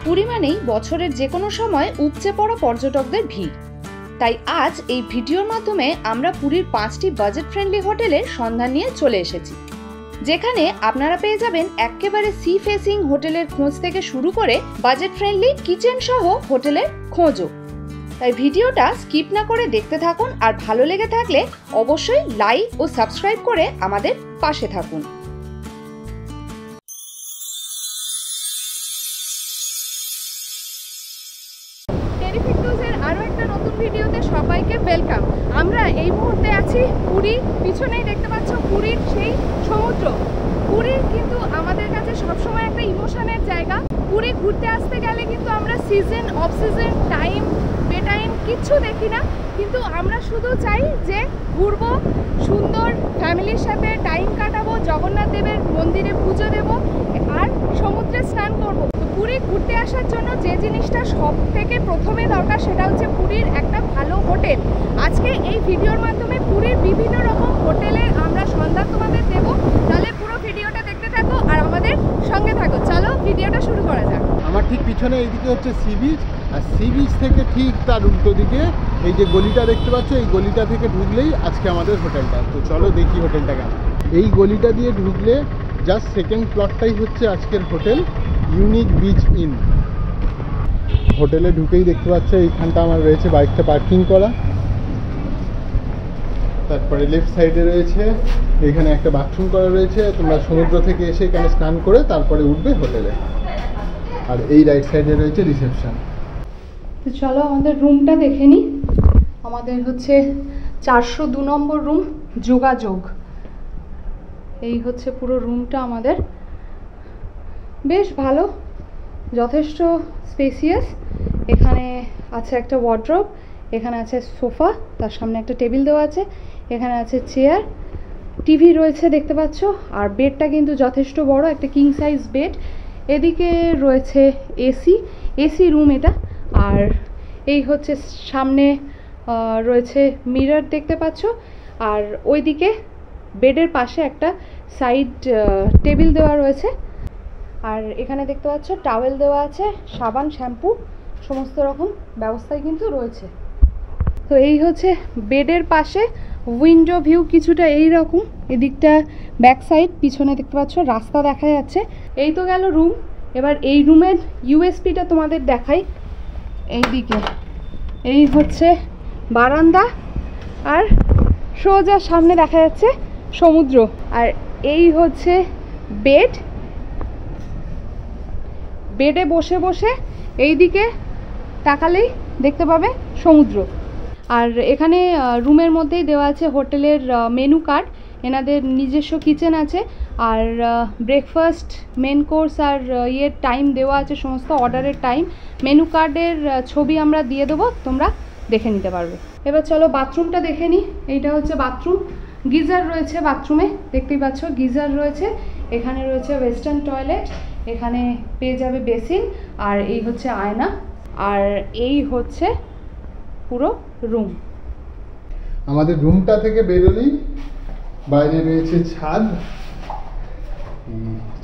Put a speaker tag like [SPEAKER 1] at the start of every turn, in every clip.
[SPEAKER 1] পুরী মানেই বছরের যে কোনো সময় উপচে পড়া পর্যটকদের ভিড়। তাই আজ এই ভিডিওর মাধ্যমে আমরা পুরীর 5টি বাজেট ফ্রেন্ডলি হোটেলের সন্ধান নিয়ে চলে এসেছি, যেখানে আপনারা পেয়ে যাবেন একেবারে সি ফেসিং হোটেলের খোঁজ থেকে শুরু করে বাজেট ফ্রেন্ডলি কিচেন সহ হোটেলের খোঁজও। তাই ভিডিওটা স্কিপ না করে দেখতে থাকুন, আর ভালো লেগে থাকলে অবশ্যই লাইক ও সাবস্ক্রাইব করে আমাদের পাশে থাকুন। আরো একটা নতুন ভিডিওতে সবাইকে ওয়েলকাম। আমরা এই মুহূর্তে আছি পুরী, পিছনেই দেখতে পাচ্ছ পুরীর সেই সমুদ্র। পুরী কিন্তু আমাদের কাছে সবসময় একটা ইমোশনের জায়গা। পুরী ঘুরতে আসতে গেলে কিন্তু আমরা সিজন অফ সিজন টাইম বে টাইম কিচ্ছু দেখি না, কিন্তু আমরা শুধু চাই যে ঘুরবো, সুন্দর ফ্যামিলির সাথে টাইম কাটাবো, জগন্নাথ দেবের মন্দিরে পুজো দেবো আর সমুদ্রে স্নান করবো। পুরী ঘুরতে আসার জন্য যে জিনিসটা সব থেকে প্রথমে দরকার সেটা হচ্ছে পুরীর একটা ভালো হোটেল। আজকে এই ভিডিওর মাধ্যমে পুরীর বিভিন্ন রকম হোটেলের আমরা সন্ধান তোমাদের দেবো, তাহলে পুরো ভিডিওটা দেখতে থাকো আর আমাদের সঙ্গে থাকো। চলো ভিডিওটা শুরু করা যাক।
[SPEAKER 2] আমার ঠিক পিছনে এইদিকে হচ্ছে সি বিচ, আর সি বিচ থেকে ঠিক তার উল্টো দিকে এই যে গলিটা দেখতে পাচ্ছ, এই গলিটা থেকে ঢুকলেই আজকে আমাদের হোটেলটা। তো চলো দেখি হোটেলটা কেমন। এই গলিটা দিয়ে ঢুকলে জাস্ট সেকেন্ড প্লটটাই হচ্ছে আজকের হোটেল ইউনিক বিচ ইন। হোটেলে ঢুকেই দেখতে পাচ্ছ এইখানটা আমার রয়েছে বাইকটা পার্কিং করা, তারপরে লেফট সাইডে রয়েছে এখানে একটা বাথরুম করা রয়েছে। তোমরা সমুদ্র থেকে এসে এখানে স্নান করে তারপরে উঠবে হোটেলে। আর এই রাইট সাইডে রয়েছে রিসেপশন।
[SPEAKER 1] তো চলো আমাদের রুমটা দেখে নিই। আমাদের হচ্ছে 402 নম্বর রুম, যোগাযোগ। এই হচ্ছে পুরো রুমটা আমাদের, বেশ ভালো, যথেষ্ট স্পেসিয়াস। এখানে আছে একটা ওয়ার্ড্রোব, এখানে আছে সোফা, তার সামনে একটা টেবিল দেওয়া আছে, এখানে আছে চেয়ার, টিভি রয়েছে দেখতে পাচ্ছ। আর বেডটা কিন্তু যথেষ্ট বড়, একটা কিং সাইজ বেড। এদিকে রয়েছে এসি রুম এটা। আর এই হচ্ছে সামনে রয়েছে মিরর দেখতে পাচ্ছ। আর ওইদিকে বেডের পাশে একটা সাইড টেবিল দেওয়া রয়েছে। আর এখানে দেখতে পাচ্ছ টাওয়েল দেওয়া আছে, সাবান, শ্যাম্পু সমস্ত রকম ব্যবস্থাই কিন্তু রয়েছে। তো এই হচ্ছে বেডের পাশে উইন্ডো ভিউ কিছুটা এই রকম, এদিকটা ব্যাক সাইড, পিছনে দেখতে পাচ্ছ রাস্তা দেখা যাচ্ছে। এই তো গেল রুম। এবার এই রুমের ইউএসপিটা তোমাদের দেখাই। এইদিকে এই হচ্ছে বারান্দা, আর সোজা সামনে দেখা যাচ্ছে সমুদ্র। আর এই হচ্ছে বেডে বসে বসে এই দিকে তাকালেই দেখতে পাবে সমুদ্র। আর এখানে রুমের মধ্যেই দেওয়া আছে হোটেলের মেনু কার্ড, এনাদের নিজস্ব কিচেন আছে। আর ব্রেকফাস্ট, মেন কোর্স আর ইয়ের টাইম দেওয়া আছে, সমস্ত অর্ডারের টাইম। মেনু কার্ডের ছবি আমরা দিয়ে দেবো, তোমরা দেখে নিতে পারবে। এবার চলো বাথরুমটা দেখে নিই। এইটা হচ্ছে বাথরুম, গিজার রয়েছে বাথরুমে, দেখতেই পাচ্ছ গিজার রয়েছে। এখানে রয়েছে ওয়েস্টার্ন টয়লেট, এখানে পেয়ে যাবে বেসিন, আর এই হচ্ছে আয়না। আর এই হচ্ছে পুরো রুম।
[SPEAKER 2] আমাদের রুমটা থেকে বেরোলেই বাইরে রয়েছে ছাদ,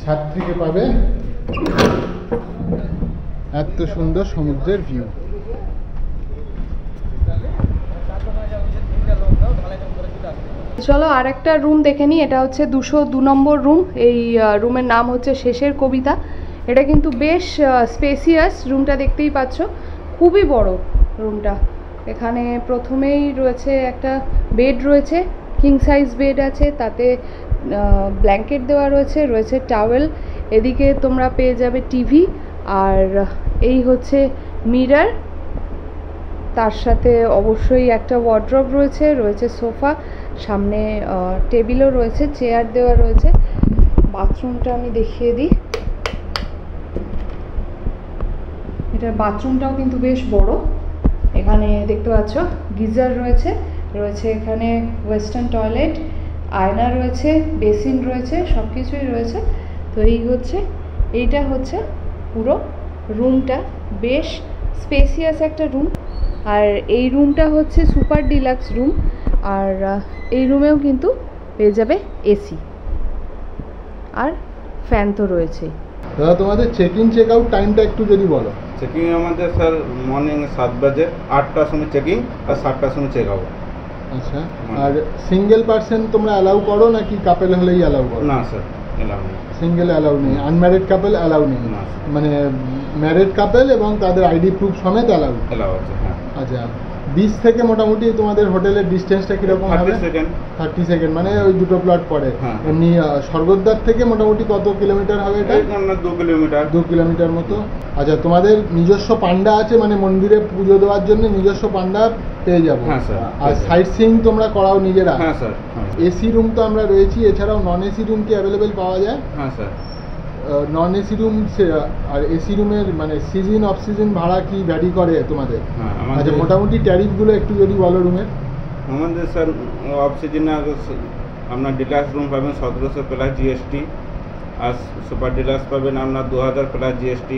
[SPEAKER 2] ছাদ থেকে পাবে এত সুন্দর সমুদ্রের ভিউ।
[SPEAKER 1] চলো আর একটা রুম দেখে নিই। এটা হচ্ছে 202 নম্বর রুম। এই রুমের নাম হচ্ছে শেষের কবিতা। এটা কিন্তু বেশ স্পেসিয়াস রুমটা, দেখতেই পাচ্ছ খুবই বড় রুমটা। এখানে প্রথমেই রয়েছে একটা বেড রয়েছে, কিং সাইজ বেড আছে, তাতে ব্ল্যাঙ্কেট দেওয়া রয়েছে টাওয়েল। এদিকে তোমরা পেয়ে যাবে টিভি, আর এই হচ্ছে মিরর, তার সাথে অবশ্যই একটা ওয়ার্ড্রোব রয়েছে সোফা, সামনে টেবিলও রয়েছে, চেয়ার দেওয়া রয়েছে। বাথরুমটা আমি দেখিয়ে দিই। এটার বাথরুমটাও কিন্তু বেশ বড়। এখানে দেখতে পাচ্ছ গিজার রয়েছে এখানে ওয়েস্টার্ন টয়লেট, আয়না রয়েছে, বেসিন রয়েছে, সব কিছুই রয়েছে। তো এইটা হচ্ছে পুরো রুমটা, বেশ স্পেসিয়াস একটা রুম। আর এই রুমটা হচ্ছে সুপার ডিলাক্স রুম। আর এই রুমেও কিন্তু পেয়ে যাবে এসি আর ফ্যান তো রয়েছে।
[SPEAKER 2] দাদা তোমাদের চেক ইন চেক আউট টাইমটা একটু যদি বলো।
[SPEAKER 3] চেকিং আমাদের স্যার মর্নিং 7 বাজে, 8টার সময় চেকিং আর 7টার সময় চেক আউট।
[SPEAKER 2] আচ্ছা, আর সিঙ্গেল পার্সন তোমরা অ্যালাউ করো নাকি কাপেল হলেই অ্যালাউ করো?
[SPEAKER 3] না স্যার, এলাও নেই।
[SPEAKER 2] সিঙ্গেল অ্যালাউ নেই, আনম্যারিড কাপেল অ্যালাউ নেই?
[SPEAKER 3] না।
[SPEAKER 2] মানে ম্যারিড কাপেল এবং তাদের আইডি প্রুফ সমেত অ্যালাউ?
[SPEAKER 3] এলাও আছে, হ্যাঁ।
[SPEAKER 2] আচ্ছা, বিচ থেকে মোটামুটি তোমাদের হোটেলের ডিস্টেন্সটা কীরকম হবে? 30 সেকেন্ড, মানে ওই দুটো প্লট পড়ে।
[SPEAKER 3] হ্যাঁ।
[SPEAKER 2] এমনি স্বর্গদ্বার থেকে মোটামুটি কত কিলোমিটার হবে এটা?
[SPEAKER 3] 2 কিলোমিটার।
[SPEAKER 2] 2 কিলোমিটার মতো। আচ্ছা, তোমাদের নিজস্ব পান্ডা আছে, মানে মন্দিরে পুজো দেওয়ার জন্য নিজস্ব পান্ডা পেয়ে যাবো?
[SPEAKER 3] হ্যাঁ স্যার।
[SPEAKER 2] আর সাইট সিইং তোমরা করাও নিজেরা?
[SPEAKER 3] হ্যাঁ স্যার।
[SPEAKER 2] এসি রুম তো আমরা রয়েছি, এছাড়াও নন এসি রুম কি অ্যাভেলেবেল পাওয়া যায়?
[SPEAKER 3] হ্যাঁ স্যার।
[SPEAKER 2] নন এসি রুম আর এসি রুমের মানে সিজন অফ সিজন ভাড়া কি ভ্যারি করে তোমাদের?
[SPEAKER 3] হ্যাঁ,
[SPEAKER 2] আচ্ছা, মোটামুটি ট্যারিফগুলো একটু যদি বলো রুমের।
[SPEAKER 3] আমাদের স্যার অফ সিজনে আপনার ডিলাক্স রুম পাবেন 1700 প্লাস জিএসটি, আর সুপার ডিলাক্স পাবেন আপনার 2000 প্লাস জিএসটি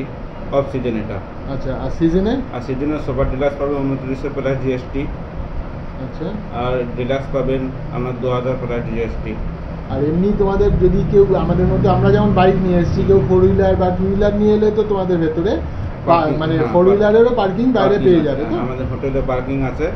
[SPEAKER 3] অফ সিজন এটা।
[SPEAKER 2] আচ্ছা, আর সিজনে?
[SPEAKER 3] আর সিজনে সুপার ডিলাক্স পাবেন 2900 প্লাস জিএসটি।
[SPEAKER 2] আচ্ছা,
[SPEAKER 3] আর ডিলাক্স পাবেন আপনার 2000 প্লাস জিএসটি।
[SPEAKER 2] আর এমনি তোমাদের যদি কেউ আমাদের মধ্যে, আমরা যেমন বাইক নিয়ে এসেছি, কেউ 4 হুইলার বা 2 হুইলার নিয়ে এলে তো তোমাদের ভেতরে মানে 4 হুইলারেরও পার্কিং বাইরে পেয়ে যাবে তো?
[SPEAKER 3] আমাদের হোটেলে পার্কিং আছে।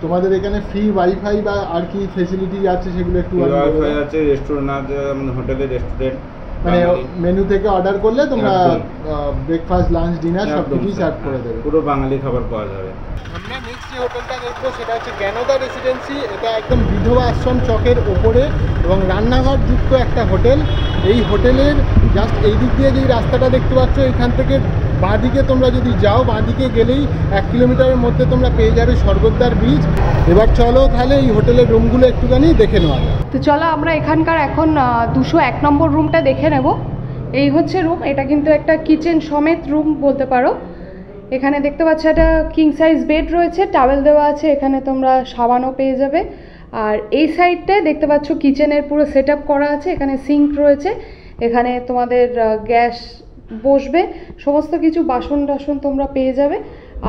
[SPEAKER 2] তোমাদের এখানে ফ্রি ওয়াইফাই বা আর কি ফেসিলিটি আছে সেগুলো একটু বলো।
[SPEAKER 3] ওয়াইফাই আছে, রেস্টুরেন্ট আছে, আমাদের হোটেলে রেস্টুরেন্ট,
[SPEAKER 2] মানে মেনু থেকে অর্ডার করলে তোমরা
[SPEAKER 3] একদম।
[SPEAKER 2] ব্রেকফাস্ট লাঞ্চ ডিনার সব কিছুই সার্ভ করে দেবে।
[SPEAKER 3] পুরো বাঙালি খাবার পাওয়া যাবে।
[SPEAKER 2] আমরা নেক্সট যে হোটেলটা দেখবো সেটা হচ্ছে জ্ঞানদা রেসিডেন্সি। এটা একদম বিধবা আশ্রম চকের ওপরে এবং রান্নাঘর যুক্ত একটা হোটেল। এই হোটেলের জাস্ট এই দিক দিয়ে যেই রাস্তাটা দেখতে পাচ্ছ, এখান থেকে বাঁদিকে তোমরা যদি যাও, বাঁদিকে গেলেই 1 কিলোমিটারের মধ্যে তোমরা পেয়ে যাবে স্বর্গদ্বার ব্রিজ। এবার চলো তাহলে এই হোটেলের রুমগুলো একটুখানি দেখে নেওয়া যায়।
[SPEAKER 1] তো চলো আমরা এখানকার এখন 201 নম্বর রুমটা দেখে নেব। এই হচ্ছে রুম, এটা কিন্তু একটা কিচেন সমেত রুম বলতে পারো। এখানে দেখতে পাচ্ছ একটা কিং সাইজ বেড রয়েছে, টাওয়েল দেওয়া আছে, এখানে তোমরা সাবানও পেয়ে যাবে। আর এই সাইডটায় দেখতে পাচ্ছ কিচেনের পুরো সেট আপ করা আছে, এখানে সিঙ্ক রয়েছে, এখানে তোমাদের গ্যাস বসবে, সমস্ত কিছু বাসন টাসন তোমরা পেয়ে যাবে।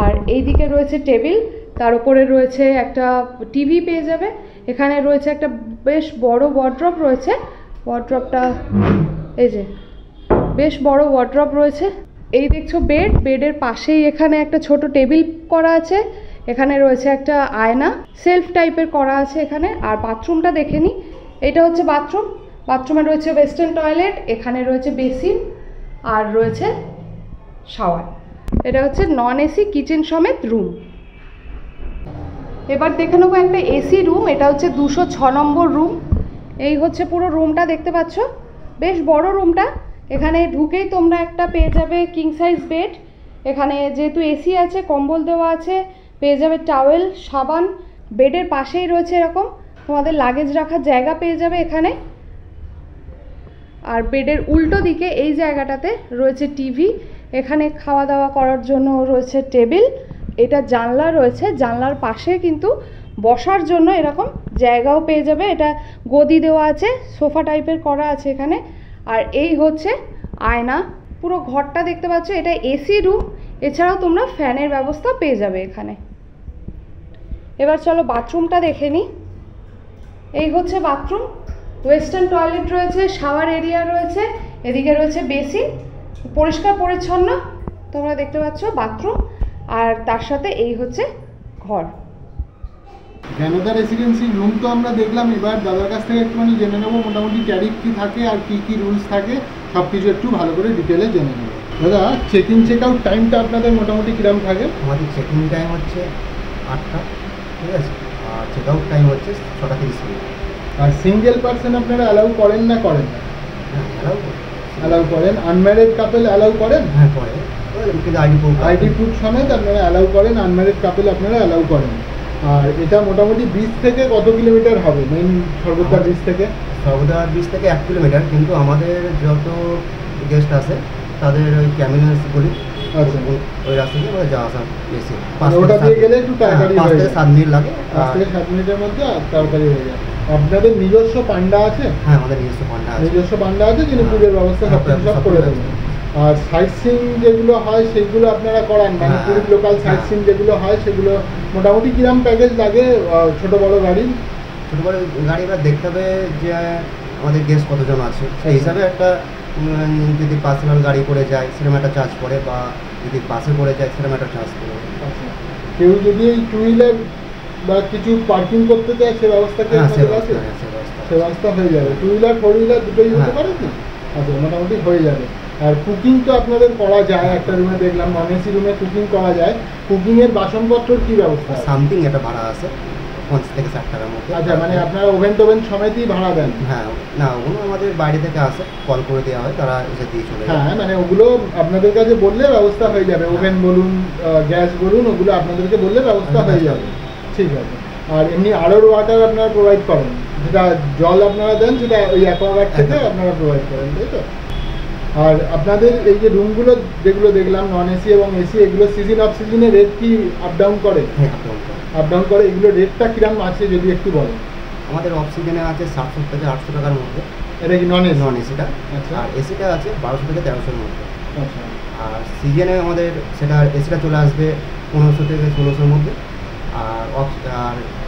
[SPEAKER 1] আর এই দিকে রয়েছে টেবিল, তার উপরে রয়েছে একটা টিভি পেয়ে যাবে। এখানে রয়েছে একটা বেশ বড় ওয়ার্ড্রপ রয়েছে, ওয়ার্ড্রপটা এই যে বেশ বড় ওয়ার্ড্রপ রয়েছে। এই দেখছো বেড, বেডের পাশেই এখানে একটা ছোট টেবিল করা আছে, এখানে রয়েছে একটা আয়না সেলফ টাইপের করা আছে এখানে। আর বাথরুমটা দেখে নিই, এটা হচ্ছে বাথরুম। বাথরুমে রয়েছে ওয়েস্টার্ন টয়লেট, এখানে রয়েছে বেসিন আর রয়েছে শাওয়ার। এটা হচ্ছে নন এসি কিচেন সমেত রুম। এবার দেখে নেবো একটা এসি রুম, এটা হচ্ছে 206 নম্বর রুম। এই হচ্ছে পুরো রুমটা দেখতে পাচ্ছ, বেশ বড় রুমটা। এখানে ঢুকেই তোমরা একটা পেয়ে যাবে কিং সাইজ বেড, এখানে যেহেতু এসি আছে কম্বল দেওয়া আছে, পেয়ে যাবে টাওয়েল, সাবান। বেডের পাশেই রয়েছে এরকম তোমাদের লাগেজ রাখার জায়গা পেয়ে যাবে এখানে। আর বেডের উল্টো দিকে এই জায়গাটাতে রয়েছে টিভি, এখানে খাওয়া দাওয়া করার জন্য রয়েছে টেবিল, এটা জানলা রয়েছে, জানলার পাশে কিন্তু বসার জন্য এরকম জায়গাও পেয়ে যাবে। এটা গদি দেওয়া আছে, সোফা টাইপের করা আছে এখানে। আর এই হচ্ছে আয়না, পুরো ঘরটা দেখতে পাচ্ছ, এটা এসি রুম, এছাড়াও তোমরা ফ্যানের ব্যবস্থা পেয়ে যাবে এখানে। এবার চলো বাথরুমটা দেখে নিই। এই হচ্ছে বাথরুম, ওয়েস্টার্ন টয়লেট রয়েছে, শাওয়ার এরিয়া রয়েছে, এদিকে রয়েছে বেসিন, পরিষ্কার পরিচ্ছন্ন তোমরা দেখতে পাচ্ছ বাথরুম। আর তার সাথে এই হচ্ছে ঘর।
[SPEAKER 2] জ্ঞানদা রেসিডেন্সি রুম তো আমরা দেখলাম, এবার দাদার কাছ থেকে একটুখানি জেনে নেবো মোটামুটি ট্যারিফ কী থাকে আর কী কী রুলস থাকে সব কিছু একটু ভালো করে ডিটেলে জেনে নেবো। দাদা, চেক ইন চেক আউট টাইমটা আপনাদের মোটামুটি কীরকম থাকে?
[SPEAKER 4] আমাদের চেক ইন টাইম হচ্ছে 8টা, ঠিক আছে, আর চেক আউট টাইম হচ্ছে 6টা 30 মিনিট।
[SPEAKER 2] আর সিঙ্গেল পার্সন আপনারা অ্যালাউ করেন না করেন না?
[SPEAKER 4] হ্যাঁ,
[SPEAKER 2] অ্যালাউ করেন। আনম্যারিড কাপল অ্যালাউ করেন?
[SPEAKER 4] হ্যাঁ করে, কিন্তু
[SPEAKER 2] আইডি প্রুফ সমেত আপনারা অ্যালাউ করেন, আনম্যারিড কাপল আপনারা অ্যালাউ করেন। আর এটা মোটামুটি বিচ থেকে কত কিলোমিটার হবে মেইন স্বর্গদ্বার বিচ থেকে?
[SPEAKER 4] স্বর্গদ্বার বিচ থেকে 1 কিলোমিটার, কিন্তু আমাদের যত গেস্ট আছে তাদের ওই ক্যামিনেন্সগুলি ওই রাস্তা দিয়ে আমাদের যাওয়া আসা বেশি,
[SPEAKER 2] ওটা দিয়ে গেলে একটু তাড়াতাড়ি হয়ে যায়,
[SPEAKER 4] 5 থেকে 7 মিনিট লাগে।
[SPEAKER 2] 5 থেকে 7 মিনিটের মধ্যে তাড়াতাড়ি হয়ে যায়। আপনাদের নিজস্ব পান্ডা আছে?
[SPEAKER 4] হ্যাঁ, আমাদের নিজস্ব পান্ডা আছে।
[SPEAKER 2] নিজস্ব পান্ডা আছে, যিনি পুজোর ব্যবস্থা সব করে দেবেন। আর সাইট সিইং যেগুলো হয় সেগুলো আপনারা করান, মানে পুরী লোকাল সাইট সিইং যেগুলো হয় সেগুলো মোটামুটি কিরম প্যাকেজ লাগে? ছোট বড় গাড়ি?
[SPEAKER 4] ছোটো বড় গাড়ি এবার দেখতে হবে যে আমাদের গেস্ট কতজন আছে, সেই হিসাবে একটা যদি পার্সোনাল গাড়ি করে যায় সেরকম একটা চার্জ পড়ে, বা যদি বাসে করে যায় সেরকম একটা চার্জ পড়ে।
[SPEAKER 2] কেউ যদি এই টু হুইলার বা কিছু পার্কিং করতে চায় সে ব্যবস্থা কি আপনাদের আছে? সে ব্যবস্থা হয়ে যাবে, টু হুইলার ফোর হুইলার দুটোই হতে পারে কি? আচ্ছা, মোটামুটি হয়ে যাবে। আর কুকিং তো আপনাদের করা যায়, একটা রুমে দেখলাম নন এসি রুমে কুকিং করা যায়। কুকিংয়ের বাসনপত্রের কি ব্যবস্থা?
[SPEAKER 4] সামথিং একটা ভাড়া আছে 50 থেকে 60 টাকার মধ্যে।
[SPEAKER 2] আচ্ছা, মানে আপনারা ওভেন টোভেন সমেতই ভাড়া দেন?
[SPEAKER 4] হ্যাঁ, না ওগুলো আমাদের বাইরে থেকে আসে, কল করে দেওয়া হয়, তারা এসে দিয়ে চলে যায়।
[SPEAKER 2] হ্যাঁ, মানে ওগুলো আপনাদের কাছে বললে ব্যবস্থা হয়ে যাবে, ওভেন বলুন গ্যাস বলুন ওগুলো আপনাদেরকে বললে ব্যবস্থা হয়ে যাবে। ঠিক আছে। আর এমনি আরোর ওয়াটার আপনারা প্রোভাইড করেন, যেটা জল আপনারা দেন সেটা ওই অ্যাকোয়াগার্ড থেকে আপনারা প্রোভাইড করেন, তাই তো? আর আপনাদের এই যে রুমগুলো যেগুলো দেখলাম নন এসি এবং এসি, এগুলো সিজন অফ সিজনে রেট কি আপ ডাউন করে?
[SPEAKER 4] হ্যাঁ,
[SPEAKER 2] আপ ডাউন করে। এগুলো রেটটা কিরকম আছে যদি একটু বলেন?
[SPEAKER 4] আমাদের অফ সিজনে আছে 700 থেকে 800 টাকার মধ্যে।
[SPEAKER 2] এটা কি নন এসি?
[SPEAKER 4] নন এসিটা।
[SPEAKER 2] আচ্ছা।
[SPEAKER 4] আর এসিটা আছে 1200 থেকে 1300-এর মধ্যে।
[SPEAKER 2] আচ্ছা।
[SPEAKER 4] আর সিজনে আমাদের সেটা এসিটা চলে আসবে 1500 থেকে 1600-এর মধ্যে। আর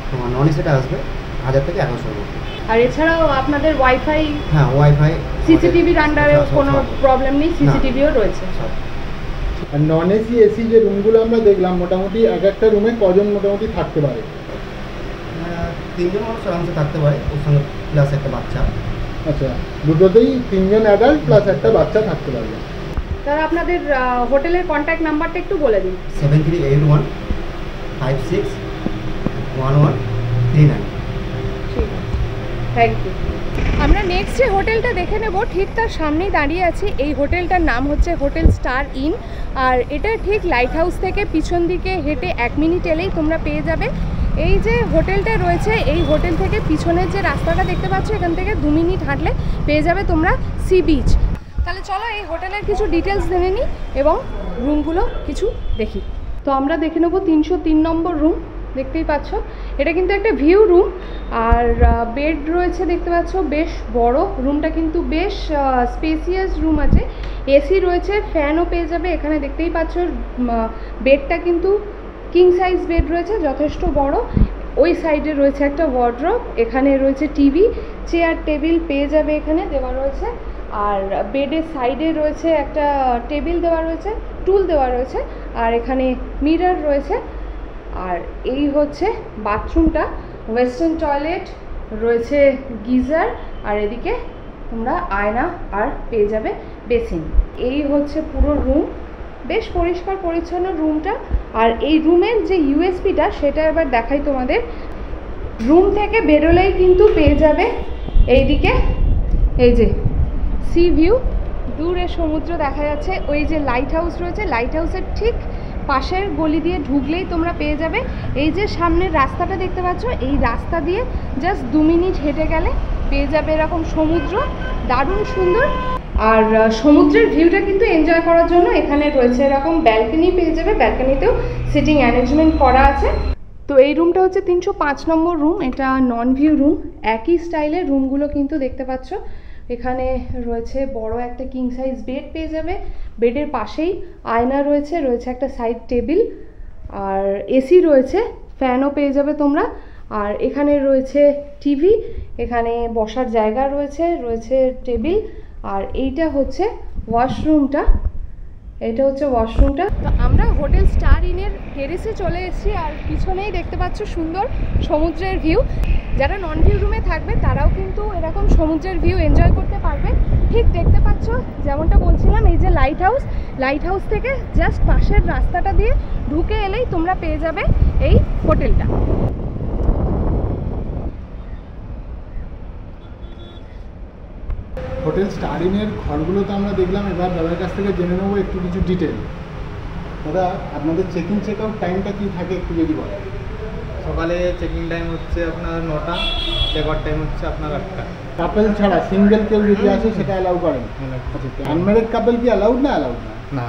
[SPEAKER 4] তোমার নন এসিটা আসবে 1000 থেকে 1100-এর মধ্যে।
[SPEAKER 1] আর এছাড়াও আপনাদের ওয়াইফাই,
[SPEAKER 4] হ্যাঁ ওয়াইফাই,
[SPEAKER 1] সিসিটিভির আন্ডারে কোনো প্রবলেম নেই, সিসিটিভিও রয়েছে।
[SPEAKER 2] আর নন এসি এসি যে রুমগুলো আমরা দেখলাম মোটামুটি এক একটা রুমে কজন মোটামুটি থাকতে পারে?
[SPEAKER 4] 3জন মানুষ আরামসে থাকতে পারে, ওর সঙ্গে প্লাস একটা বাচ্চা।
[SPEAKER 2] আচ্ছা, দুটোতেই 3জন অ্যাডাল্ট প্লাস একটা বাচ্চা থাকতে পারবে।
[SPEAKER 1] তাহলে আপনাদের হোটেলের কন্ট্যাক্ট নাম্বারটা একটু বলে দিন।
[SPEAKER 4] 7381 561139।
[SPEAKER 1] ঠিক আছে, থ্যাংক ইউ। আমরা নেক্সট যে হোটেলটা দেখে নেব ঠিক তার সামনেই দাঁড়িয়ে আছি। এই হোটেলটার নাম হচ্ছে হোটেল স্টার ইন। আর এটা ঠিক লাইট হাউস থেকে পিছন দিকে হেঁটে 1 মিনিট এলেই তোমরা পেয়ে যাবে। এই যে হোটেলটা রয়েছে, এই হোটেল থেকে পিছনের যে রাস্তাটা দেখতে পাচ্ছ, এখান থেকে 2 মিনিট হাঁটলে পেয়ে যাবে তোমরা সি বিচ। তাহলে চলো এই হোটেলের কিছু ডিটেলস জেনে নিই এবং রুমগুলো কিছু দেখি। তো আমরা দেখে নেবো 303 নম্বর রুম। দেখতেই পাচ্ছ এটা কিন্তু একটা ভিউ রুম, আর বেড রয়েছে দেখতে পাচ্ছ, বেশ বড় রুমটা, কিন্তু বেশ স্পেসিয়াস রুম আছে। এসি রয়েছে, ফ্যানও পেয়ে যাবে এখানে। দেখতেই পাচ্ছ বেডটা কিন্তু কিং সাইজ বেড রয়েছে, যথেষ্ট বড়। ওই সাইডে রয়েছে একটা ওয়ার্ড্রপ, এখানে রয়েছে টিভি, চেয়ার টেবিল পেয়ে যাবে এখানে দেওয়া রয়েছে। আর বেডের সাইডে রয়েছে একটা টেবিল দেওয়া রয়েছে, টুল দেওয়া রয়েছে, আর এখানে মিরর রয়েছে। আর এই হচ্ছে বাথরুমটা, ওয়েস্টার্ন টয়লেট রয়েছে, গিজার, আর এদিকে তোমরা আয়না আর পেয়ে যাবে বেসিন। এই হচ্ছে পুরো রুম, বেশ পরিষ্কার পরিচ্ছন্ন রুমটা। আর এই রুমের যে ইউএসপিটা সেটা এবার দেখাই তোমাদের। রুম থেকে বেরোলেই কিন্তু পেয়ে যাবে এইদিকে এই যে সি ভিউ, দূরে সমুদ্র দেখা যাচ্ছে। ওই যে লাইট হাউস রয়েছে, লাইট হাউসের ঠিক পাশের গলি দিয়ে ঢুকলেই তোমরা পেয়ে যাবে এই যে সামনের রাস্তাটা দেখতে পাচ্ছ, এই রাস্তা দিয়ে জাস্ট 2 মিনিট হেঁটে গেলে পেয়ে যাবে এরকম সমুদ্র, দারুণ সুন্দর। আর সমুদ্রের ভিউটা কিন্তু এনজয় করার জন্য এখানে রয়েছে এরকম ব্যালকনি পেয়ে যাবে, ব্যালকনিতেও সিটিং অ্যারেঞ্জমেন্ট করা আছে। তো এই রুমটা হচ্ছে 305 নম্বর রুম, এটা নন ভিউ রুম। একই স্টাইলের রুমগুলো কিন্তু দেখতে পাচ্ছ। এখানে রয়েছে বড় একটা কিং সাইজ বেড পেয়ে যাবে, বেডের পাশেই আয়না রয়েছে, রয়েছে একটা সাইড টেবিল, আর এসি রয়েছে, ফ্যানও পেয়ে যাবে তোমরা। আর এখানে রয়েছে টিভি, এখানে বসার জায়গা রয়েছে, রয়েছে টেবিল। আর এইটা হচ্ছে ওয়াশরুমটা, এটা হচ্ছে ওয়াশরুমটা। তো আমরা হোটেল স্টার ইনের টেরেসে চলে এসেছি, আর পিছনেই দেখতে পাচ্ছ সুন্দর সমুদ্রের ভিউ। যারা নন ভিউ রুমে থাকবে তারাও কিন্তু এরকম সমুদ্রের ভিউ এনজয় করতে পারবে। ঠিক দেখতে পাচ্ছ যেমনটা বলছিলাম, এই যে লাইট হাউস, লাইট হাউস থেকে জাস্ট পাশের রাস্তাটা দিয়ে ঢুকে এলেই তোমরা পেয়ে যাবে এই হোটেলটা।
[SPEAKER 2] হোটেল স্টার ইনের ঘরগুলো তো আমরা দেখলাম, এবার দাদার কাছ থেকে জেনে নেবো একটু কিছু ডিটেল। দাদা, আপনাদের চেক ইন চেক আউট টাইমটা কী থাকে একটু যদি বলেন।
[SPEAKER 5] সকালে চেকিং টাইম হচ্ছে আপনার 9টা, চেক আউট টাইম হচ্ছে আপনার 8টা।
[SPEAKER 2] কাপল ছাড়া সিঙ্গেল কেউ যদি আসে সেটা অ্যালাউ করেন? আচ্ছা, আনম্যারিড কাপল কি অ্যালাউড না অ্যালাউড না?
[SPEAKER 5] না,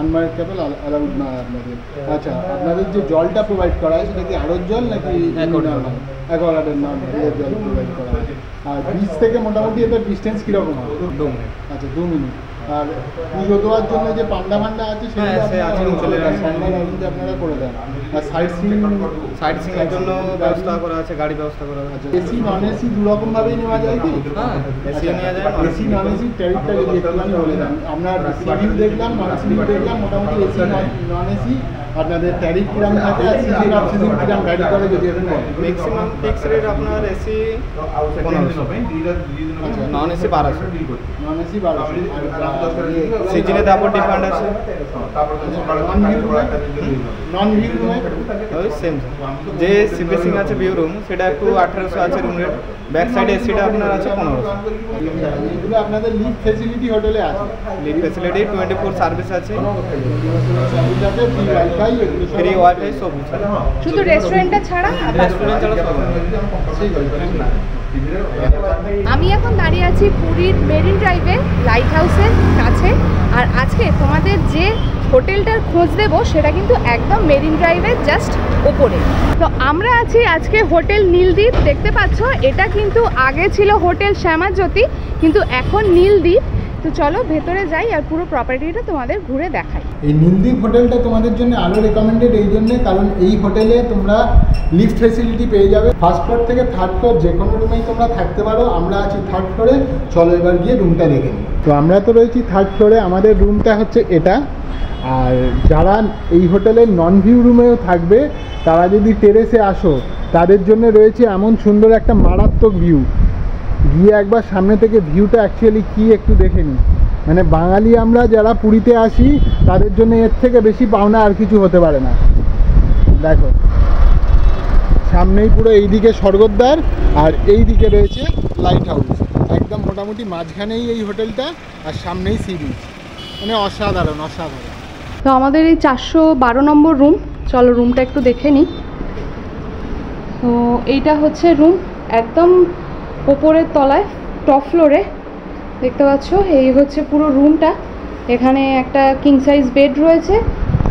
[SPEAKER 2] আনম্যারিড কাপল অ্যালাউড না আপনাদের। আচ্ছা, আপনাদের যে জলটা প্রোভাইড করা হয় সেটা কি আরও জল নাকি অ্যাকোয়াগার্ডের নাম জল প্রোভাইড করা হয়? আর বিচ থেকে মোটামুটি এটার ডিস্টেন্স কীরকম হয়?
[SPEAKER 5] 2 মিনিট।
[SPEAKER 2] আচ্ছা, 2 মিনিট। আর পুজো দেওয়ার জন্য যে পান্ডা ফান্ডা আছে
[SPEAKER 5] হ্যাঁ, সে আছে, চলে আসে।
[SPEAKER 2] পান্ডার অরেঞ্জ আপনারা করে দেন। আর সাইড
[SPEAKER 5] সাইট সিংয়ের জন্য ব্যবস্থা করা আছে, গাড়ি ব্যবস্থা করা আছে।
[SPEAKER 2] এসি নন এসি দু রকম ভাবেই নেওয়া যায় কি?
[SPEAKER 5] হ্যাঁ, এসিও নেওয়া যায়,
[SPEAKER 2] এসি নন এসি ট্যারিফটা যদি একটুখানি বলে দেন। আপনার সিভিউ দেখলাম, নন সিভিউ দেখলাম, মোটামুটি এসি নন এসি আপনাদের ট্যারিফ কিরাম থাকে আর সিজন অফ সিজন কিরাম ভ্যারি করে যদি আপনি বলেন।
[SPEAKER 5] ম্যাক্সিমাম ফিক্স রেট আপনার AC 1500, non AC 1200।
[SPEAKER 2] Non AC 1200।
[SPEAKER 5] সিজনে তারপর ডিফারেন্ট আছে।
[SPEAKER 2] নন ভিউ রুমে
[SPEAKER 5] ওই সেম যে সিপেসিং আছে ভিউ রুম, সেটা একটু 1800 আছে রুম রেট। ব্যাক সাইডে এসিটা আপনার আছে 1500।
[SPEAKER 2] এগুলো আপনাদের লিফট ফ্যাসিলিটি হোটেলে আছে।
[SPEAKER 5] লিফট ফ্যাসিলিটি 24 সার্ভিস আছে, ফ্রি
[SPEAKER 2] ফ্রি
[SPEAKER 5] ওয়াইফাই সব আছে।
[SPEAKER 1] শুধু রেস্টুরেন্টটা ছাড়া
[SPEAKER 5] রেস্টুরেন্ট ছাড়া সব আছে।
[SPEAKER 1] আমি এখন দাঁড়িয়ে আছি পুরীর মেরিন ড্রাইভে লাইট হাউসের কাছে। আর আজকে তোমাদের যে হোটেলটার খোঁজ দেবো সেটা কিন্তু একদম মেরিন ড্রাইভের জাস্ট ওপরে। তো আমরা আছি আজকে হোটেল নীলদ্বীপ। দেখতে পাচ্ছ এটা কিন্তু আগে ছিল হোটেল শ্যামাজ্যোতি, কিন্তু এখন নীলদ্বীপ। তো চলো ভেতরে যাই আর পুরো প্রপার্টিটা তোমাদের ঘুরে দেখাই।
[SPEAKER 2] এই নীলদ্বীপ হোটেলটা তোমাদের জন্য আরও রেকমেন্ডেড এই জন্যে, কারণ এই হোটেলে তোমরা লিফট ফেসিলিটি পেয়ে যাবে। ফার্স্ট ফ্লোর থেকে থার্ড ফ্লোর যে কোনো রুমেই তোমরা থাকতে পারো। আমরা আছি থার্ড ফ্লোরে, চলো এবার গিয়ে রুমটা দেখে নিই। তো আমরা তো রয়েছি থার্ড ফ্লোরে, আমাদের রুমটা হচ্ছে এটা। আর যারা এই হোটেলের নন ভিউ রুমেও থাকবে তারা যদি টেরেসে আসো, তাদের জন্য রয়েছে এমন সুন্দর একটা মারাত্মক ভিউ। গিয়ে একবার সামনে থেকে ভিউটা অ্যাকচুয়ালি কী একটু দেখে নিই। মানে বাঙালি আমরা যারা পুরীতে আসি তাদের জন্য এর থেকে বেশি পাওনা আর কিছু হতে পারে না। দেখো সামনেই পুরো এইদিকে স্বর্গদ্বার আর এই দিকে রয়েছে লাইট হাউস, একদম মোটামুটি মাঝখানেই এই হোটেলটা আর সামনেই সি বিচ। মানে অসাধারণ অসাধারণ।
[SPEAKER 1] তো আমাদের এই 412 নম্বর রুম, চলো রুমটা একটু দেখে নিই। তো এইটা হচ্ছে রুম একদম ওপরের তলায়, টপ ফ্লোরে। দেখতে পাচ্ছ এই হচ্ছে পুরো রুমটা। এখানে একটা কিং সাইজ বেড রয়েছে,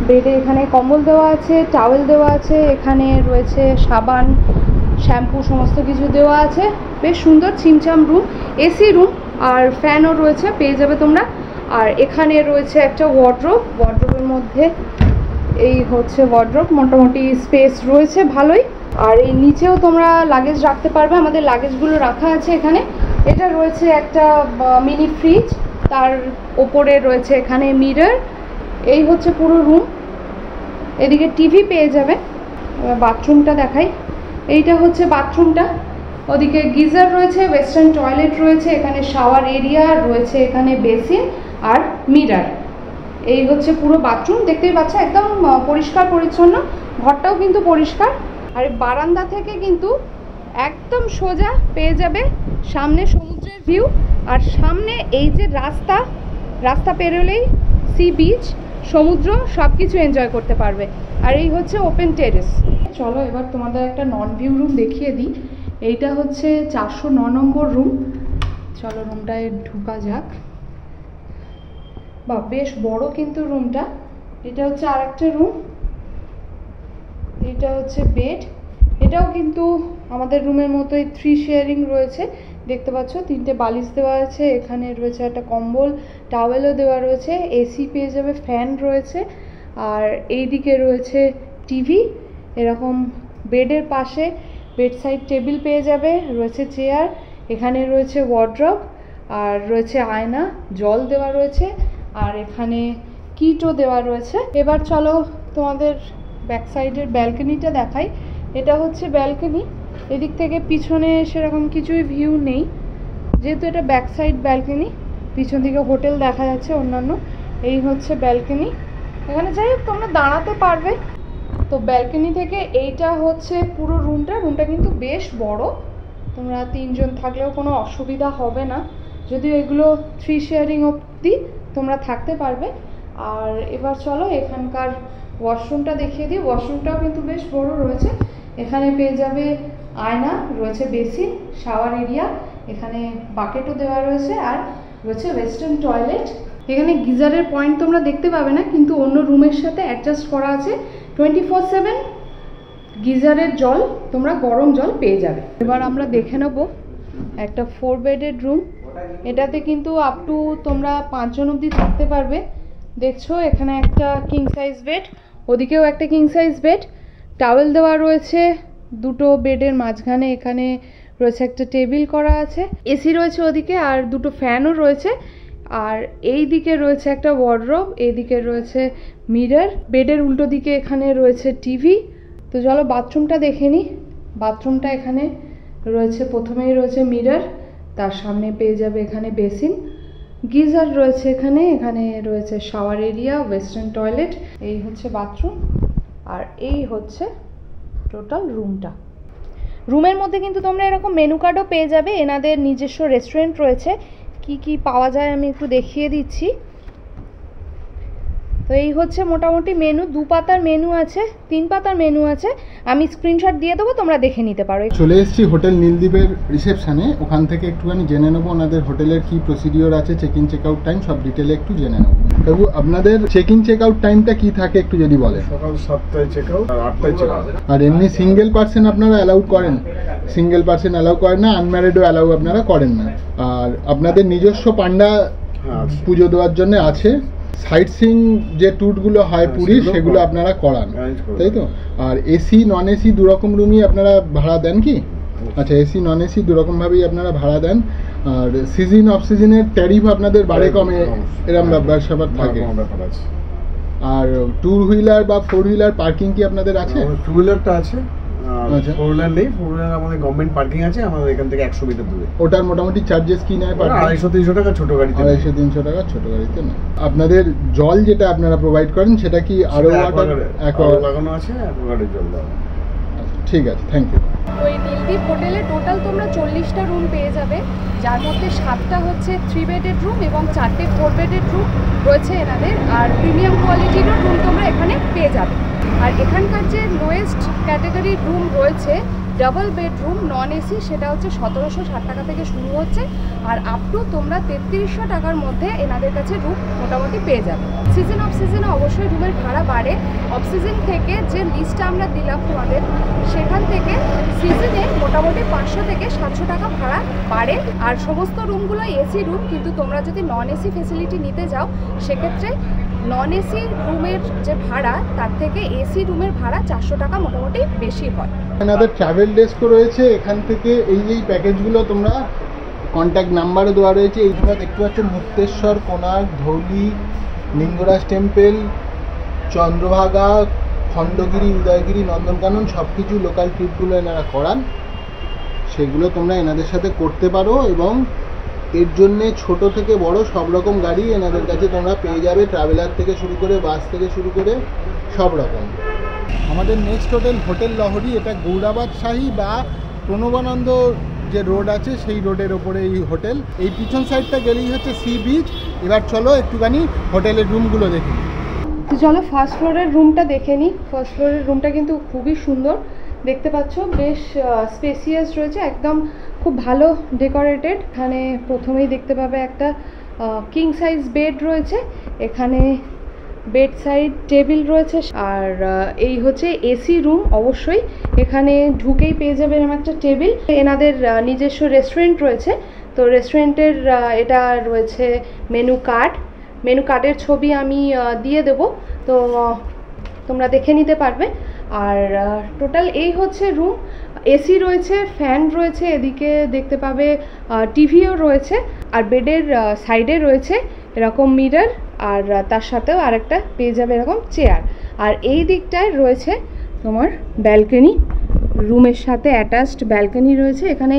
[SPEAKER 1] বেডে এখানে কম্বল দেওয়া আছে, টাওয়েল দেওয়া আছে, এখানে রয়েছে সাবান, শ্যাম্পু সমস্ত কিছু দেওয়া আছে। বেশ সুন্দর ছিমছাম রুম, এসি রুম আর ফ্যানও রয়েছে, পেয়ে যাবে তোমরা। আর এখানে রয়েছে একটা ওয়ার্ড্রোব, ওয়ার্ড্রোবের মধ্যে এই হচ্ছে ওয়ার্ড্রোব, মোটামুটি স্পেস রয়েছে ভালোই। আর এই নিচেও তোমরা লাগেজ রাখতে পারবে, আমাদের লাগেজগুলো রাখা আছে এখানে। এটা রয়েছে একটা মিনি ফ্রিজ, তার ওপরে রয়েছে এখানে মিরর। এই হচ্ছে পুরো রুম, এদিকে টিভি পেয়ে যাবে। বাথরুমটা দেখাই, এইটা হচ্ছে বাথরুমটা। ওদিকে গিজার রয়েছে, ওয়েস্টার্ন টয়লেট রয়েছে, এখানে শাওয়ার এরিয়া রয়েছে, এখানে বেসিন আর মিরর। এই হচ্ছে পুরো বাথরুম, দেখতেই পাচ্ছ একদম পরিষ্কার পরিচ্ছন্ন, ঘরটাও কিন্তু পরিষ্কার। আর বারান্দা থেকে কিন্তু একদম সোজা পেয়ে যাবে সামনে সমুদ্রের ভিউ। আর সামনে এই যে রাস্তা পেরোলেই সি বিচ, সমুদ্র, সব কিছু এনজয় করতে পারবে। আর এই হচ্ছে ওপেন টেরেস। চলো এবার তোমাদের একটা নন ভিউ রুম দেখিয়ে দিই। এইটা হচ্ছে 409 নম্বর রুম। চলো রুমটায় ঢুকা যাক। বা বেশ বড় কিন্তু রুমটা। এটা হচ্ছে আরেকটা রুম, এটা হচ্ছে বেড। এটাও কিন্তু আমাদের রুমের মতোই 3 শেয়ারিং রয়েছে। দেখতে পাচ্ছ 3টে বালিশ দেওয়া আছে, এখানে রয়েছে একটা কম্বল, টাওয়েলও দেওয়া রয়েছে, এসি পেয়ে যাবে, ফ্যান রয়েছে। আর এই দিকে রয়েছে টিভি। এরকম বেডের পাশে বেড সাইড টেবিল পেয়ে যাবে, রয়েছে চেয়ার, এখানে রয়েছে ওয়ার্ড্রব আর রয়েছে আয়না, জল দেওয়া রয়েছে। আর এখানে কিটও দেওয়া রয়েছে। এবার চলো তোমাদের ব্যাক সাইডের ব্যালকনিটা দেখাই। এটা হচ্ছে ব্যালকনি, এদিক থেকে পিছনে সেরকম কিছুই ভিউ নেই, যেহেতু এটা ব্যাক সাইড ব্যালকনি। পিছন দিকে হোটেল দেখা যাচ্ছে অন্যান্য। এই হচ্ছে ব্যালকনি, এখানে যাই হোক তোমরা দাঁড়াতে পারবে। তো ব্যালকনি থেকে এইটা হচ্ছে পুরো রুমটা কিন্তু বেশ বড়, তোমরা 3 জন থাকলেও কোনো অসুবিধা হবে না। যদিও এগুলো 3 শেয়ারিং অবধি তোমরা থাকতে পারবে। আর এবার চলো এখানকার ওয়াশরুমটা দেখিয়ে দিই। ওয়াশরুমটাও কিন্তু বেশ বড় রয়েছে, এখানে পেয়ে যাবে আয়না, রয়েছে বেসিন, শাওয়ার এরিয়া, এখানে বাকেটও দেওয়া রয়েছে আর রয়েছে ওয়েস্টার্ন টয়লেট। এখানে গিজারের পয়েন্ট তোমরা দেখতে পাবে না, কিন্তু অন্য রুমের সাথে অ্যাডজাস্ট করা আছে। 24/7 গিজারের জল, তোমরা গরম জল পেয়ে যাবে। এবার আমরা দেখে নেব একটা 4 বেডের রুম। এটাতে কিন্তু আপ টু তোমরা 5 জন অবধি থাকতে পারবে। দেখছো এখানে একটা কিং সাইজ বেড, ওদিকেও একটা কিং সাইজ বেড, টাওয়েল দেওয়া রয়েছে দুটো বেডের মাঝখানে। এখানে রয়েছে একটা টেবিল করা আছে, এসি রয়েছে ওদিকে, আর দুটো ফ্যানও রয়েছে। আর এই দিকে রয়েছে একটা ওয়ার্ডরোব, এইদিকে রয়েছে মিরর, বেডের উল্টো দিকে এখানে রয়েছে টিভি। তো চলো বাথরুমটা দেখে নিই। বাথরুমটা এখানে রয়েছে, প্রথমেই রয়েছে মিরর, তার সামনে পেয়ে যাবে এখানে বেসিন, গিজার রয়েছে এখানে, এখানে রয়েছে শাওয়ার এরিয়া, ওয়েস্টার্ন টয়লেট। এই হচ্ছে বাথরুম, আর এই হচ্ছে টোটাল রুমটা। রুমের মধ্যে কিন্তু তোমরা এরকম মেনু কার্ডও পেয়ে যাবে, এনাদের নিজস্ব রেস্টুরেন্ট রয়েছে। কি কি পাওয়া যায় আমি একটু দেখিয়ে দিচ্ছি। তো এই হচ্ছে মোটামুটি মেনু, 2 পাতার মেনু আছে, 3 পাতার মেনু আছে, আমি স্ক্রিনশট দিয়ে দেবো, তোমরা দেখে নিতে পারো।
[SPEAKER 2] চলে এসেছি হোটেল নীলদ্বীপের রিসেপশানে, ওখান থেকে একটুখানি জেনে নেবো ওনাদের হোটেলের কি প্রসিডিওর আছে, check in check out time সব ডিটেলে একটু জেনে নেবো। তবু আপনাদের চেক ইন চেক আউট টাইমটা কি থাকে একটু যদি বলেন।
[SPEAKER 6] সকাল 7টায় চেক আউট আর 8টায় চেক আউট।
[SPEAKER 2] আর এমনি সিঙ্গেল পার্সন আপনারা অ্যালাউ করেন? সিঙ্গেল পার্সন অ্যালাউ করেন না, আনম্যারিডও অ্যালাউ আপনারা করেন না। আর আপনাদের নিজস্ব পান্ডা পুজো দেওয়ার জন্য আছে। সাইট সিইং যে ট্যুরগুলো হয় পুরীর, সেগুলো আপনারা করান, তাই তো? আর এসি নন এসি দুরকম রুমই আপনারা ভাড়া দেন কি? আচ্ছা, এসি নন এসি দুরকমভাবেই আপনারা ভাড়া দেন। আর সিজন অফ সিজনের ট্যারিফ আপনাদের বাড়ে কমে এরকম ব্যাপার থাকে। আর টু হুইলার বা 4 হুইলার পার্কিং কি আপনাদের আছে?
[SPEAKER 6] টু হুইলারটা আছে, 4 হুইলার নেই। 4 হুইলার আমাদের গভর্নমেন্ট পার্কিং আছে আমাদের এখান থেকে 100 মিটার দূরে।
[SPEAKER 2] ওটার মোটামুটি চার্জেস কি নেয়?
[SPEAKER 6] 250-300 টাকা ছোট গাড়িতে।
[SPEAKER 2] 250-300 টাকা ছোট গাড়িতে না। আপনাদের জল যেটা আপনারা প্রোভাইড করেন সেটা কি আরও ওয়াটার
[SPEAKER 6] লাগানো আছে? অ্যাকোয়াগার্ডের জল দেওয়া।
[SPEAKER 2] ঠিক আছে, থ্যাংক ইউ।
[SPEAKER 1] ওই নীলদ্বীপ হোটেলে টোটাল তোমরা 40টা রুম পেয়ে যাবে, যার মধ্যে 7টা হচ্ছে 3 বেডের রুম এবং 4টে 4 বেডের রুম রয়েছে এনাদের। আর প্রিমিয়াম কোয়ালিটিরও রুম তোমরা এখানে পেয়ে যাবে। আর এখানকার যে লোয়েস্ট ক্যাটাগরির রুম রয়েছে ডাবল বেডরুম নন এসি, সেটা হচ্ছে 1760 টাকা থেকে শুরু হচ্ছে, আর আপ টু তোমরা 3300 টাকার মধ্যে এনাদের কাছে রুম মোটামুটি পেয়ে যাবে। সিজন অফ সিজনে অবশ্যই রুমের ভাড়া বাড়ে। অফ সিজন থেকে যে লিস্টটা আমরা দিলাম তোমাদের, সেখান থেকে সিজনে মোটামুটি 500 থেকে 700 টাকা ভাড়া বাড়ে। আর সমস্ত রুমগুলো এসি রুম, কিন্তু তোমরা যদি নন এসি ফেসিলিটি নিতে যাও সেক্ষেত্রে নন এসি রুমের যে ভাড়া তার থেকে এসি রুমের ভাড়া 400 টাকা মোটামুটি বেশি হয়।
[SPEAKER 2] আমাদের ট্রাভেল ডেস্কও রয়েছে, এখান থেকে এই প্যাকেজগুলো তোমরা কন্ট্যাক্ট নাম্বারও দেওয়া রয়েছে। এই তোমরা দেখতে পাচ্ছ মুক্তেশ্বর, কোণার্ক, ধৌলি, লিঙ্গরাজ টেম্পল, চন্দ্রভাগা, খণ্ডগিরি, উদয়গিরি, নন্দনকানন সব কিছু লোকাল ট্রিপগুলো এনারা করান, সেগুলো তোমরা এনাদের সাথে করতে পারো। এবং এর জন্যে ছোট থেকে বড় সব রকম গাড়ি এনাদের কাছে তোমরা পেয়ে যাবে, ট্রাভেলার থেকে শুরু করে বাস থেকে শুরু করে সব রকম। আমাদের নেক্সট হোটেল লহরি, এটা গৌরাবাদ শাহী বা প্রণবানন্দ যে রোড আছে সেই রোডের ওপরে এই হোটেল। এই পিছন সাইডটা গেলেই হচ্ছে সি বিচ। এবার চলো একটুখানি হোটেলের রুমগুলো দেখি।
[SPEAKER 1] তো চলো ফার্স্ট ফ্লোরের রুমটা দেখে নিই। ফার্স্ট ফ্লোরের রুমটা কিন্তু খুবই সুন্দর, দেখতে পাচ্ছ বেশ স্পেসিয়াস রয়েছে, একদম খুব ভালো ডেকোরেটেড। এখানে প্রথমেই দেখতে পাবে একটা কিং সাইজ বেড রয়েছে, এখানে বেড সাইড টেবিল রয়েছে। আর এই হচ্ছে এসি রুম, অবশ্যই এখানে ঢুকেই পেয়ে যাবেন এরকম একটা টেবিল। এনাদের নিজস্ব রেস্টুরেন্ট রয়েছে, তো রেস্টুরেন্টের এটা রয়েছে মেনু কার্ডের ছবি আমি দিয়ে দেব, তো তোমরা দেখে নিতে পারবে। আর টোটাল এই হচ্ছে রুম, এসি রয়েছে, ফ্যান রয়েছে, এদিকে দেখতে পাবে টিভিও রয়েছে, আর বেডের সাইডে রয়েছে এরকম মিরর, আর তার সাথেও আরেকটা পেয়ে যাবে এরকম চেয়ার। আর এই দিকটায় রয়েছে তোমার ব্যালকনি, রুমের সাথে অ্যাটাচড ব্যালকনি রয়েছে। এখানে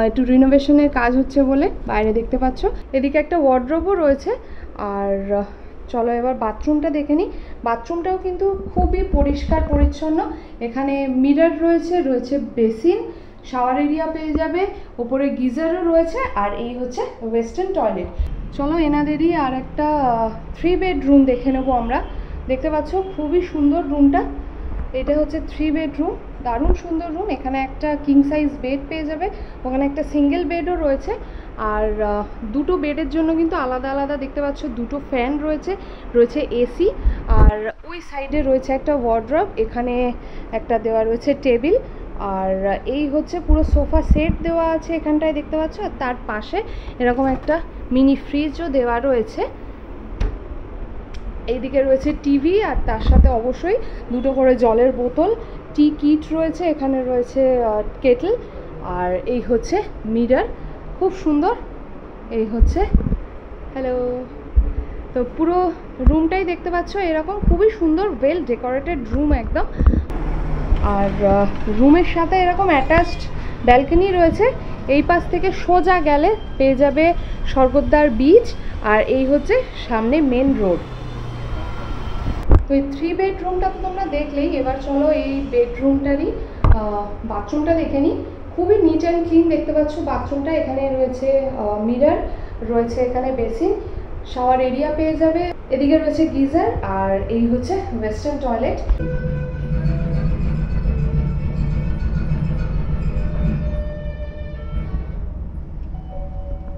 [SPEAKER 1] একটু রিনোভেশনের কাজ হচ্ছে বলে বাইরে দেখতে পাচ্ছ। এদিকে একটা ওয়ার্ডরোবও রয়েছে। আর চলো এবার বাথরুমটা দেখে নিই। বাথরুমটাও কিন্তু খুবই পরিষ্কার পরিচ্ছন্ন, এখানে মিরর রয়েছে বেসিন, শাওয়ার এরিয়া পেয়ে যাবে, ওপরে গিজারও রয়েছে, আর এই হচ্ছে ওয়েস্টার্ন টয়লেট। চলো এনাদেরই আর একটা 3 বেডরুম দেখে নেবো আমরা। দেখতে পাচ্ছ খুবই সুন্দর রুমটা, এটা হচ্ছে 3 বেডরুম, দারুণ সুন্দর রুম। এখানে একটা কিং সাইজ বেড পেয়ে যাবে, ওখানে একটা সিঙ্গেল বেডও রয়েছে। আর দুটো বেডের জন্য কিন্তু আলাদা আলাদা দেখতে পাচ্ছ দুটো ফ্যান রয়েছে এসি। আর ওই সাইডে রয়েছে একটা ওয়ার্ডরোব, এখানে একটা দেওয়া রয়েছে টেবিল। আর এই হচ্ছে পুরো সোফা সেট দেওয়া আছে এখানটায় দেখতে পাচ্ছ, আর তার পাশে এরকম একটা মিনি ফ্রিজও দেওয়া রয়েছে। এইদিকে রয়েছে টিভি, আর তার সাথে অবশ্যই দুটো করে জলের বোতল, টি কিট রয়েছে, এখানে রয়েছে কেটল, আর এই হচ্ছে মিরর, খুব সুন্দর। এই হচ্ছে হ্যালো, তো পুরো রুমটাই দেখতে পাচ্ছ এরকম খুবই সুন্দর ওয়েল ডেকোরেটেড রুম একদম। আর রুমের সাথে এরকম অ্যাটাচড ব্যালকনি রয়েছে। এই পাশ থেকে সোজা গেলে পেয়ে যাবে স্বর্গদ্বার বিচ, আর এই হচ্ছে সামনে মেন রোড। তো এই 3 বেডরুমটা তো তোমরা দেখলেই, এবার চলো এই বেডরুমটারই বাথরুমটা দেখে নিই। খুবই নিট অ্যান্ড ক্লিন দেখতে পাচ্ছ বাথরুমটা। এখানে রয়েছে মিরর, রয়েছে এখানে বেসিন, শাওয়ার এরিয়া পেয়ে যাবে, এদিকে রয়েছে গিজার, আর এই হচ্ছে ওয়েস্টার্ন টয়লেট।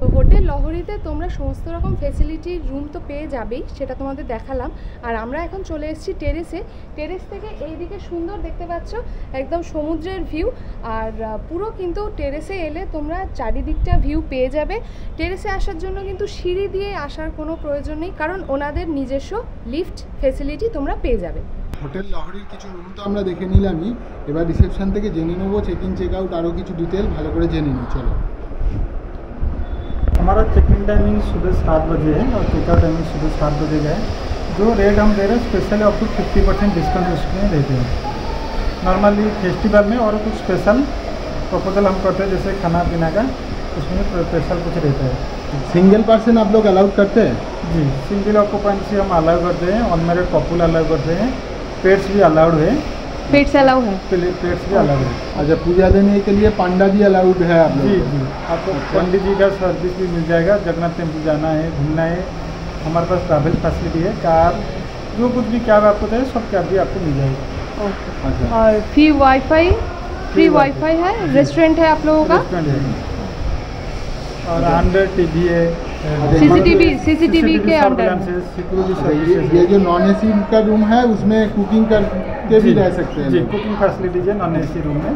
[SPEAKER 1] তো হোটেল লহরীতে তোমরা সমস্ত রকম ফেসিলিটির রুম তো পেয়ে যাবেই, সেটা তোমাদের দেখালাম। আর আমরা এখন চলে এসেছি টেরেসে। টেরেস থেকে এইদিকে সুন্দর দেখতে পাচ্ছ একদম সমুদ্রের ভিউ, আর পুরো কিন্তু টেরেসে এলে তোমরা চারিদিকটা ভিউ পেয়ে যাবে। টেরেসে আসার জন্য কিন্তু সিঁড়ি দিয়ে আসার কোনো প্রয়োজন নেই, কারণ ওনাদের নিজস্ব লিফট ফেসিলিটি তোমরা পেয়ে যাবে।
[SPEAKER 2] হোটেল লহরীর কিছু রুম তো আমরা দেখে নিলামই, এবার রিসেপশন থেকে জেনে নেবো চেক ইন চেক আউট আরও কিছু ডিটেল ভালো করে জেনে নিই। চলো।
[SPEAKER 5] हमारा चेक इन टाइमिंग सुबह 7 बजे है और चेकआउट टाइमिंग सुबह 7 बजे का है। जो रेट हम दे रहे हैं स्पेशली अप टू 50% डिस्काउंट उसमें देते हैं। नॉर्मली फेस्टिवल में और कुछ स्पेशल प्रपोजल हम करते हैं, जैसे खाना पीना का, उसमें स्पेशल कुछ रहता है।
[SPEAKER 2] सिंगल पर्सन आप लोग अलाउड करते हैं?
[SPEAKER 5] जी, सिंगल ऑक्यूपेंसी हम अलाउ करते हैं, अनमैरिड कपल अलाउ करते हैं, पेट्स भी अलाउड है।
[SPEAKER 1] पेट्स अलाउ है?
[SPEAKER 5] पेट्स भी अलाउड है।
[SPEAKER 2] अच्छा, पूजा देने के लिए पांडा भी अलाउड है आप लोग?
[SPEAKER 5] जी जी, आपको पंडित जी का सर्विस भी मिल जाएगा। जगन्नाथ टेम्पल जाना है, घूमना है, हमारे पास ट्रैवल फैसिलिटी है, कार जो कुछ भी कैब आपको चाहिए सब कैब भी आपको मिल जाएगी।
[SPEAKER 2] अच्छा,
[SPEAKER 1] और फ्री वाईफाई है, रेस्टोरेंट है आप लोगों का?
[SPEAKER 5] रेस्टोरेंट है और अंडर टीवी है,
[SPEAKER 1] सीसीटीवी के अंडर।
[SPEAKER 5] सिक्योरिटी
[SPEAKER 2] ये
[SPEAKER 5] सर्विस।
[SPEAKER 2] जो नॉन एसी का रूम है उसमें कुकिंग करके भी रह सकते हैं
[SPEAKER 5] जी,
[SPEAKER 2] लोग?
[SPEAKER 5] कुकिंग फैसिलिटीज है नॉन एसी रूम में।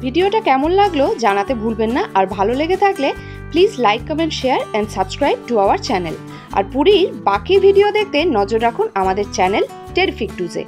[SPEAKER 7] ভিডিওটা কেমন লাগলো জানাতে ভুলবেন না, আর ভালো লেগে থাকলে please like comment share and subscribe to our channel. আর পুরীর বাকি ভিডিও দেখতে নজর রাখুন আমাদের চ্যানেল টেরিফিক টুজে।